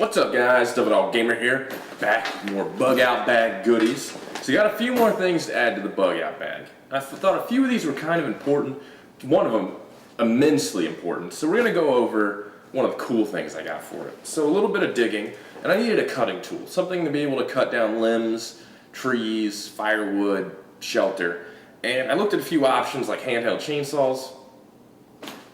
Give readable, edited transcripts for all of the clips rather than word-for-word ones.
What's up guys, Bugout Gamer here, back with more Bugout Bag goodies. So you got a few more things to add to the Bugout Bag. I thought a few of these were kind of important, one of them immensely important. So we're going to go over one of the cool things I got for it. So a little bit of digging, and I needed a cutting tool, something to be able to cut down limbs, trees, firewood, shelter. And I looked at a few options like handheld chainsaws.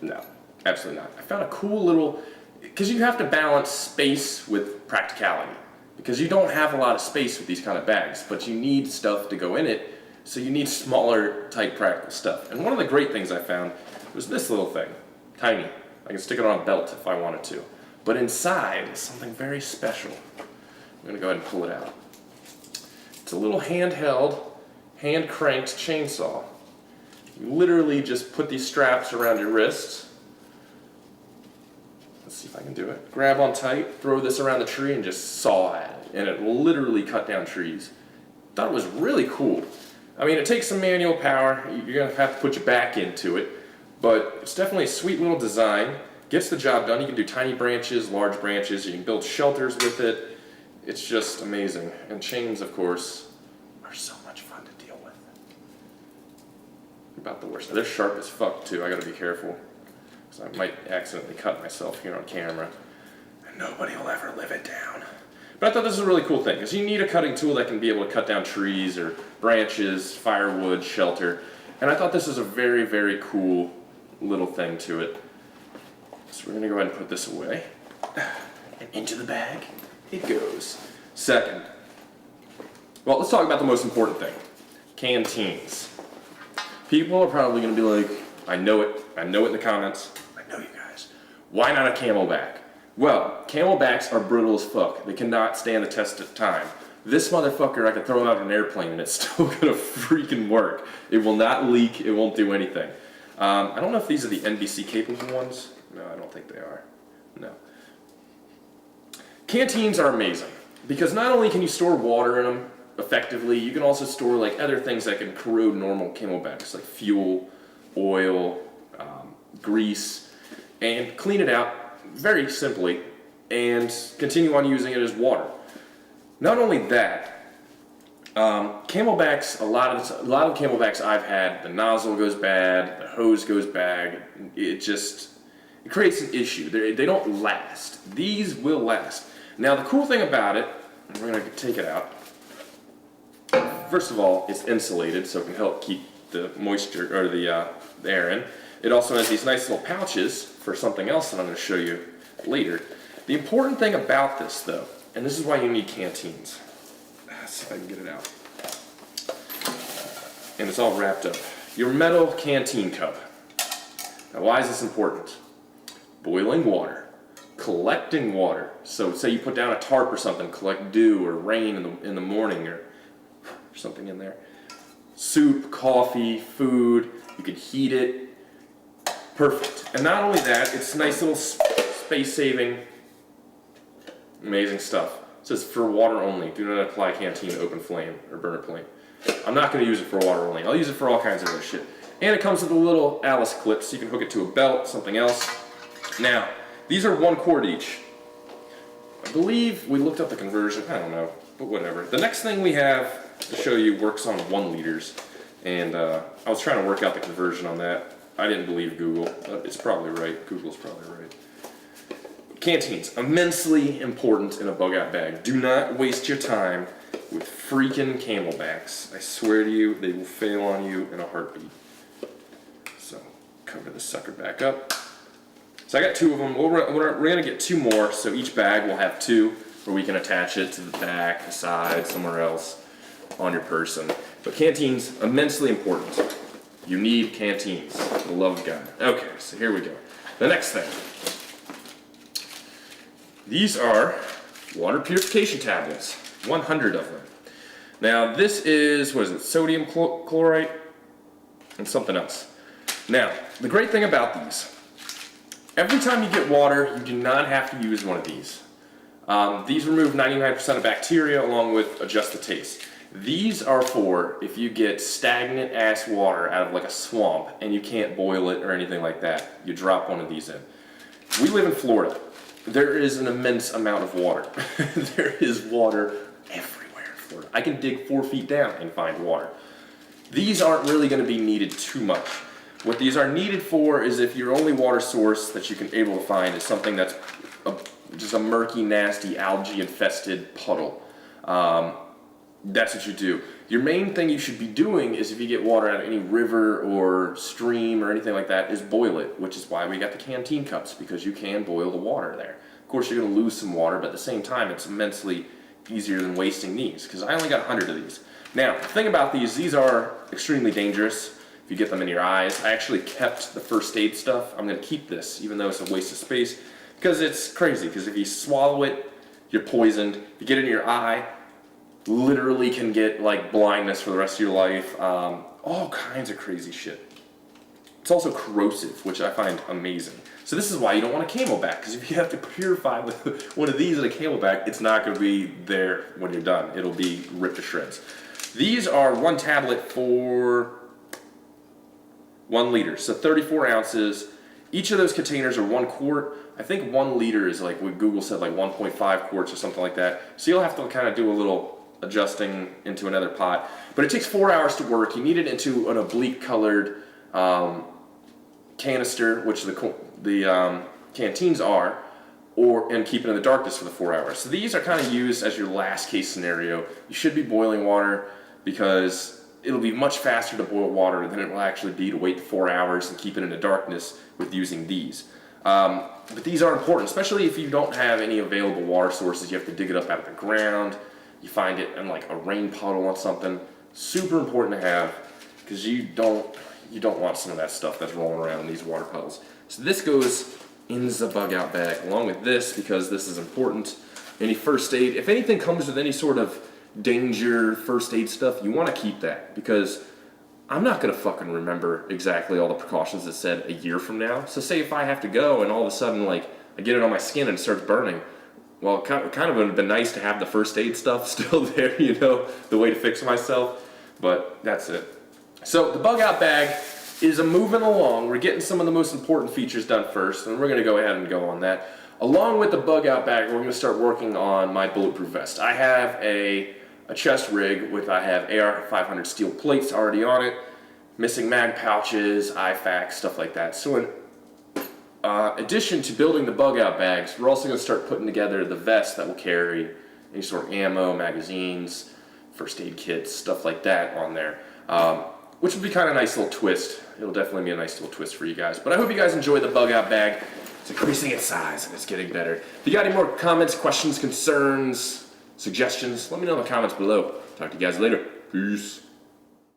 No, absolutely not. I found a cool little, because you have to balance space with practicality, because you don't have a lot of space with these kind of bags, but you need stuff to go in it, so you need smaller type practical stuff. And one of the great things I found was this little thing, tiny. I can stick it on a belt if I wanted to, but inside is something very special. I'm going to go ahead and pull it out. It's a little handheld, hand cranked chainsaw. You literally just put these straps around your wrists. Let's see if I can do it. Grab on tight, throw this around the tree and just saw at it. And it will literally cut down trees. Thought it was really cool. I mean, it takes some manual power. You're going to have to put your back into it. But it's definitely a sweet little design. Gets the job done. You can do tiny branches, large branches. You can build shelters with it. It's just amazing. And chains, of course, are so much fun to deal with. About the worst. They're sharp as fuck, too. I got to be careful. I might accidentally cut myself here on camera, and nobody will ever live it down. But I thought this was a really cool thing, because you need a cutting tool that can be able to cut down trees or branches, firewood, shelter, and I thought this was a very, very cool little thing to it. So we're going to go ahead and put this away, and into the bag it goes. Second, well, let's talk about the most important thing, canteens. People are probably going to be like, I know it in the comments. I know you guys. Why not a camelback? Well, camelbacks are brittle as fuck. They cannot stand the test of time. This motherfucker, I can throw it out of an airplane and it's still gonna freaking work. It will not leak, it won't do anything. I don't know if these are the NBC capable ones. No, I don't think they are. No. Canteens are amazing because not only can you store water in them effectively, you can also store like other things that can corrode normal camelbacks, like fuel, oil, grease, and clean it out very simply and continue on using it as water. Not only that, camelbacks, a lot of camelbacks I've had, the nozzle goes bad, the hose goes bad, it creates an issue. They don't last. These will last. Now the cool thing about it, we're going to take it out. First of all, it's insulated, so it can help keep the moisture, or the air in. It also has these nice little pouches for something else that I'm going to show you later. The important thing about this, though, and this is why you need canteens. Let's see if I can get it out. And it's all wrapped up. Your metal canteen cup. Now, why is this important? Boiling water, collecting water. So, say you put down a tarp or something, collect dew or rain in the morning or something in there. Soup, coffee, food, you can heat it. Perfect. And not only that, it's nice little space-saving, amazing stuff. It says for water only. Do not apply canteen to open flame or burner flame. I'm not going to use it for water only. I'll use it for all kinds of other shit. And it comes with a little Alice clip, so you can hook it to a belt, something else. Now, these are 1 quart each. I believe we looked up the conversion. I don't know, but whatever. The next thing we have to show you works on 1 liters. And I was trying to work out the conversion on that. I didn't believe Google, but it's probably right. Google's probably right. Canteens, immensely important in a Bugout bag. Do not waste your time with freaking camelbacks. I swear to you, they will fail on you in a heartbeat. So, cover this sucker back up. So I got 2 of them. We're going to get 2 more, so each bag will have 2, where we can attach it to the back, the side, somewhere else on your person. But canteens, immensely important. You need canteens, for the love of God. Okay, so here we go. The next thing. These are water purification tablets, 100 of them. Now this is, what is it, sodium chloride and something else. Now, the great thing about these, every time you get water, you do not have to use one of these. These remove 99% of bacteria along with adjust the taste. These are for if you get stagnant ass water out of like a swamp and you can't boil it or anything like that. You drop one of these in. We live in Florida. there is an immense amount of water. There is water everywhere in Florida. I can dig 4 feet down and find water. These aren't really going to be needed too much. What these are needed for is if your only water source that you can able to find is something that's just a murky, nasty, algae-infested puddle. That's what you do. Your main thing you should be doing is if you get water out of any river or stream or anything like that is boil it, which is why we got the canteen cups, because you can boil the water there. Of course, you're going to lose some water, but at the same time, it's immensely easier than wasting these, because I only got 100 of these. Now, the thing about these are extremely dangerous if you get them in your eyes. I actually kept the first aid stuff. I'm going to keep this, even though it's a waste of space, because it's crazy, because if you swallow it, you're poisoned. If you get it in your eye, literally can get like blindness for the rest of your life, all kinds of crazy shit. It's also corrosive, which I find amazing. So this is why you don't want a camelback, because if you have to purify with one of these in a camelback, it's not going to be there when you're done. It'll be ripped to shreds. These are 1 tablet for 1 liter, so 34 ounces. Each of those containers are 1 quart. I think 1 liter is like what Google said, like 1.5 quarts or something like that. So you'll have to kind of do a little adjusting into another pot, but it takes 4 hours to work. You need it into an oblique colored canister, which the canteens are, and keep it in the darkness for the 4 hours. So these are kind of used as your last case scenario. You should be boiling water, because it'll be much faster to boil water than it will actually be to wait 4 hours and keep it in the darkness with using these. But these are important, especially if you don't have any available water sources. You have to dig it up out of the ground. You find it in like a rain puddle or something. Super important to have, because you don't want some of that stuff that's rolling around in these water puddles. So this goes in the bug out bag along with this, because this is important. Any first aid, if anything comes with any sort of danger first aid stuff, you want to keep that, because I'm not going to fucking remember exactly all the precautions it said a year from now. So say if I have to go and all of a sudden like I get it on my skin and it starts burning, well, it kind of would have been nice to have the first aid stuff still there, you know, the way to fix myself, but that's it. So the bug out bag is moving along. We're getting some of the most important features done first, and we're going to go ahead and go on that. Along with the bug out bag, we're going to start working on my bulletproof vest. I have a chest rig with, I have AR500 steel plates already on it, missing mag pouches, IFAK, stuff like that. So in addition to building the bug out bags, we're also going to start putting together the vest that will carry any sort of ammo, magazines, first aid kits, stuff like that on there, which will be kind of a nice little twist. It'll definitely be a nice little twist for you guys. But I hope you guys enjoy the bug out bag. It's increasing its size and it's getting better. If you got any more comments, questions, concerns, suggestions, let me know in the comments below. Talk to you guys later. Peace.